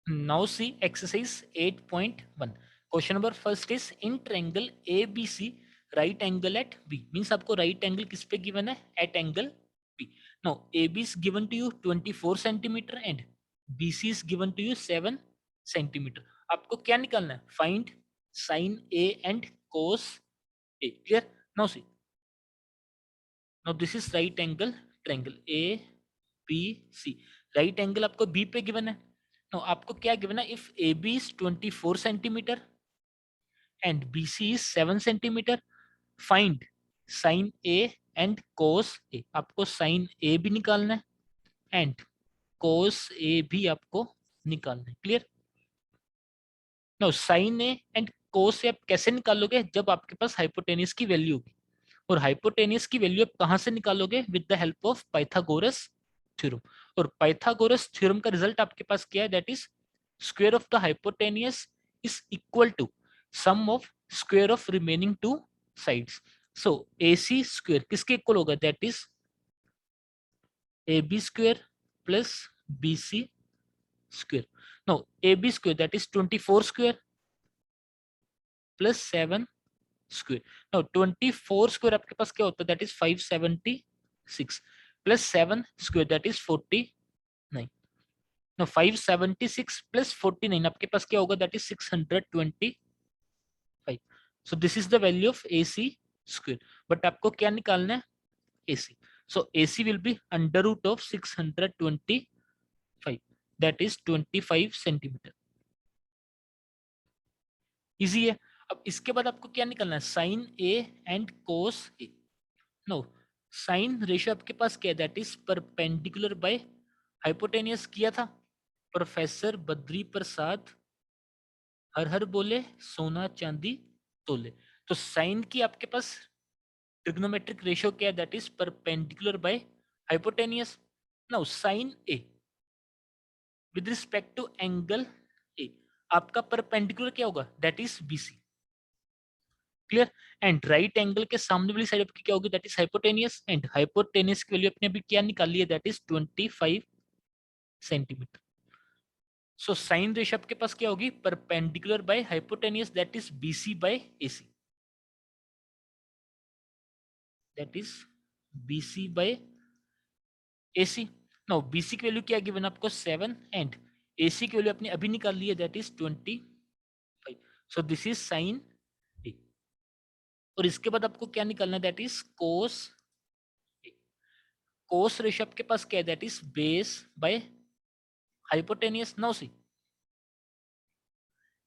Now see exercise 8.1. Question number first is in triangle ABC, right angle at B. Means आपको right angle किस पे given है? At angle B. Now AB is given to you 24 centimeter and BC is given to you 7 centimeter. आपको क्या निकालना है? Find sin A and cos A. Clear? Now see. Now this is right angle triangle A B C. Right angle आपको B पे given है. Now आपको क्या given है? If AB is 24 centimeter and BC is 7 centimeter, find sin A and cos A. आपको sin A भी निकालना है and cos A भी आपको निकालना है. Clear? Now sin A and cos A आप कैसे निकालोगे? जब आपके पास हाइपोटेनियस की वैल्यू होगी. और हाइपोटेनियस की वैल्यू आप कहां से निकालोगे? With the help of Pythagoras theorem. और पाइथागोरस थ्योरम का रिजल्ट आपके पास क्या है? That is square of the hypotenuse is equal to sum of square of remaining two sides. So AC square किसके इक्वल होगा? That is AB square plus BC square. No AB square that is 24 square plus 7 square. Now 24 square आपके पास क्या होता है? That is 576 plus 7 square that is 49. Now 576 plus 49 आपके पास क्या होगा? That is 625. So this is the value of AC square. But आपको क्या निकालना है? AC. So AC will be under root of 625 that is 25 centimetre. Easy है. अब इसके बाद आपको क्या निकालना है? Sine A and cos A. No sine ratio आपके पास क्या है? That is perpendicular by hypotenuse किया था. प्रोफेसर बद्री प्रसाद हर हर बोले सोना चांदी तोले. तो साइन की आपके पास ट्रिग्नोमेट्रिक रेशियो क्या है? That is perpendicular by hypotenuse. Now sine A with respect to angle A आपका परपेंडिकुलर क्या होगा? That is BC. Clear? And right angle के सामने वाली साइड आपकी क्या होगी? That is hypotenuse. And hypotenuse की वैल्यू अपने अभी क्या निकाल ली है? That is 25 centimetre. So sine ratio आपके पास क्या होगी? Perpendicular by hypotenuse that is BC by AC. That is BC by AC. Now BC की वैल्यू क्या गिवन आपको? 7 एंड AC की वैल्यू आपने अभी निकाल ली है that is 25. So this is sine A. और इसके बाद आपको क्या निकालना है? That is cos A. Cos ratio आपके पास क्या है? That is base by hypotenuse. Now see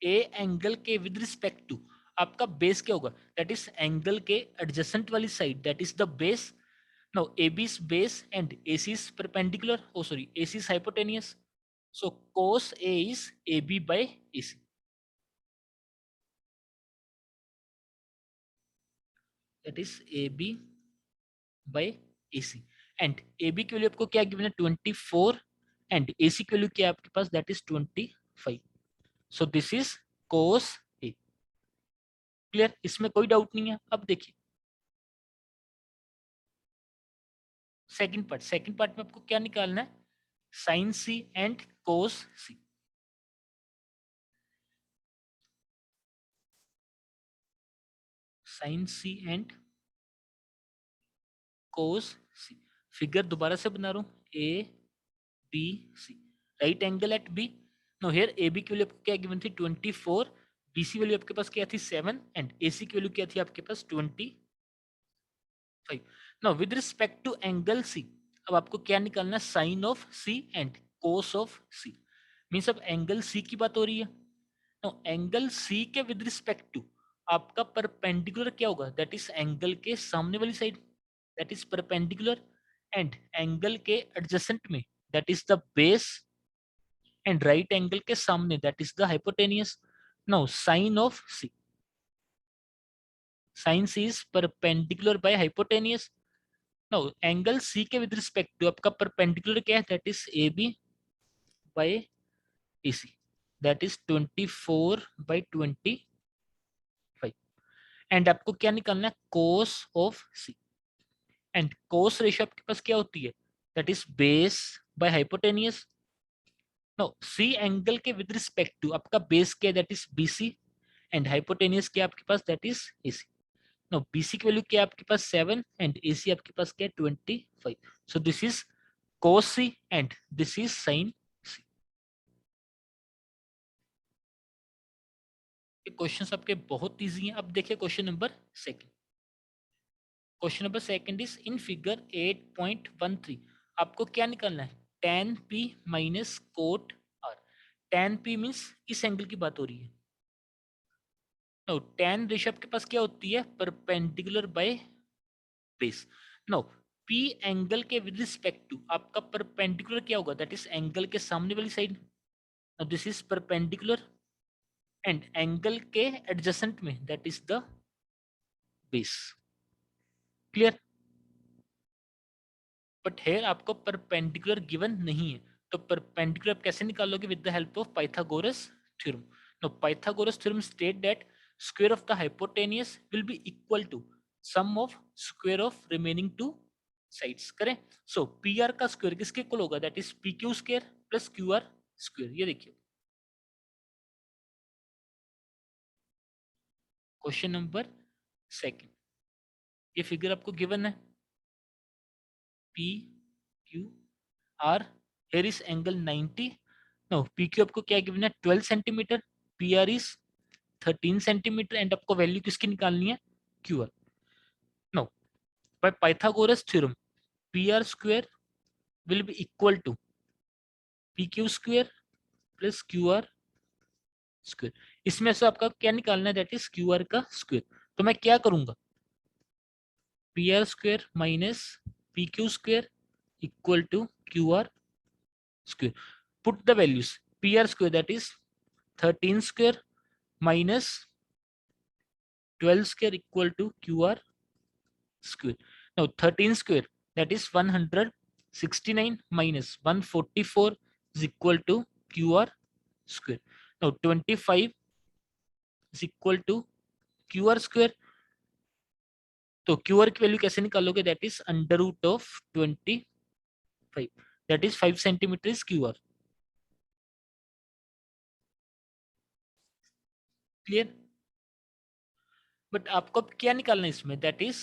A angle के विद रिस्पेक्ट टू आपका बेस क्या होगा? दैट इज एंगल के एडजेसेंट वाली side that is the base. Now AB is base and AC is perpendicular. Oh sorry, AC is hypotenuse. So cos A is AB by AC. That is AB by AC. And AB की value आपको क्या given है? 24 and AC की value क्या है आपके पास? That is 25. So this is cos A. Clear? इसमें कोई डाउट नहीं है. अब देखिए सेकंड पार्ट में आपको क्या निकालना है? Sine C and cos C. Sine C and cos C. Figure दोबारा से बना रहा हूं. A B C right angle at B. No here AB की वैल्यू आपको क्या गिवन थी? 24. BC वैल्यू आपके पास क्या थी? 7 एंड AC की वैल्यू क्या थी आपके पास? 25. Now with respect to angle C अब आपको क्या निकालना है? Sine of C and cos of C. Means अब एंगल C की बात हो रही है. नो एंगल C के विद रिस्पेक्ट टू आपका परपेंडिकुलर क्या होगा? दैट इज एंगल के सामने वाली side that is perpendicular. And angle के एडजेसेंट में that is the base. And right angle के सामने that is the hypotenuse. Now sine of C. Sine C is perpendicular by hypotenuse. Now angle C के with respect to आपका perpendicular क्या है? That is AB by AC. That is 24 by 25. And आपको क्या निकालना है? Cos of C. And cos ratio आपके पास क्या होती है? That is base by hypotenuse. No C angle के विद रिस्पेक्ट टू आपका बेस क्या that is BC and hypotenuse क्या आपके पास that is AC. No BC की वैल्यू क्या आपके पास 7 एंड एसी आपके पास क्या 25. सो this is cos C and this is sin C. ये क्वेश्चंस आपके बहुत इजी हैं. अब देखिए question number second. Question number second is in figure 8.13 आपको क्या निकालना है tan P minus cot R. tan P means इस एंगल की बात हो रही है. नो tan रेशियो आपके पास क्या होती है perpendicular by base. No P angle के विद रिस्पेक्ट टू आपका परपेंडिकुलर क्या होगा दैट इज एंगल के सामने वाली side. No this is perpendicular and angle के एडजेसेंट में that is the base. Clear. But here आपको परपेंडिकुलर गिवन नहीं है तो परपेंडिकुलर आप कैसे निकालोगे with the help of Pythagoras theorem. No Pythagoras theorem state that square of the hypotenuse will be equal to sum of square of remaining two sides. करें. So P R का square किसके इक्वल होगा that is P Q square plus Q R square. ये देखिए question number second. ये figure आपको given है P Q R. Here is angle 90. No P Q आपको क्या गिवन है 12 centimetre. P R is 13 centimetre and आपको वैल्यू किसकी निकालनी है Q R. No by Pythagoras theorem P R square will be equal to P Q square plus Q R square. इसमें से आपका क्या निकालना है दैट इज क्यू आर का स्क्वायर. तो मैं क्या करूंगा P R square minus P Q square equal to Q R square. Put the values. PR square that is 13 square minus 12 square equal to QR square. Now 13 square that is 169 minus 144 is equal to QR square. Now 25 is equal to QR square. तो QR की value कैसे निकालोगे that is under root of 25 that is 5 centimetre is QR. Clear. But आपको अब क्या निकालना है इसमें that is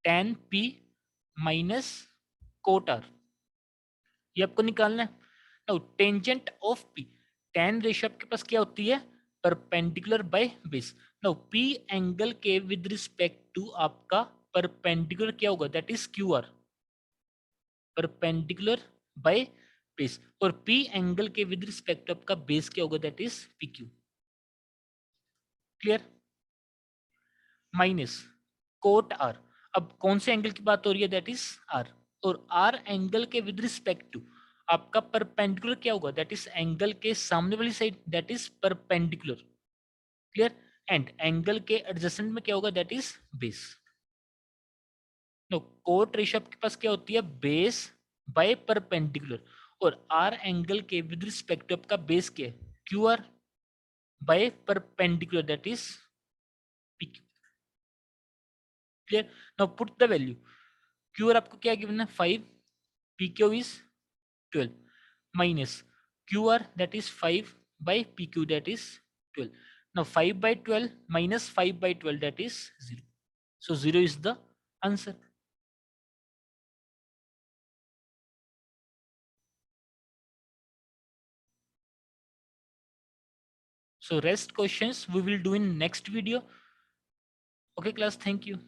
tan P minus cot R. ये आपको निकालना है. Now tangent of P tan ratio आपके पास क्या होती है perpendicular by base. Now P angle के विद रिस्पेक्ट टू आपका परपेंडिकुलर क्या होगा that is Q R perpendicular by base. और P एंगल के विद रिस्पेक्ट टू आपका बेस क्या होगा that is P Q. Clear. Minus cot R. अब कौन से एंगल की बात हो रही है दैट इज R. और R एंगल के विद रिस्पेक्ट टू आपका परपेंडिकुलर क्या होगा दैट इज एंगल के सामने वाली side that is perpendicular. Clear. And angle के एडजेसेंट में क्या होगा that is base. No cot ratio आपके पास क्या होती है बेस बाय परपेंडिकुलर. और R एंगल के विद रिस्पेक्ट टू आपका बेस क्या है Q R by perpendicular that is P Q. Clear. Now put the value. Q R आपको क्या गिवन है 5 P Q is 12 minus QR that is 5 by PQ that is 12. Now 5 by 12 minus 5 by 12 that is 0. So 0 is the answer. So rest questions we will do in next video. Okay class, thank you.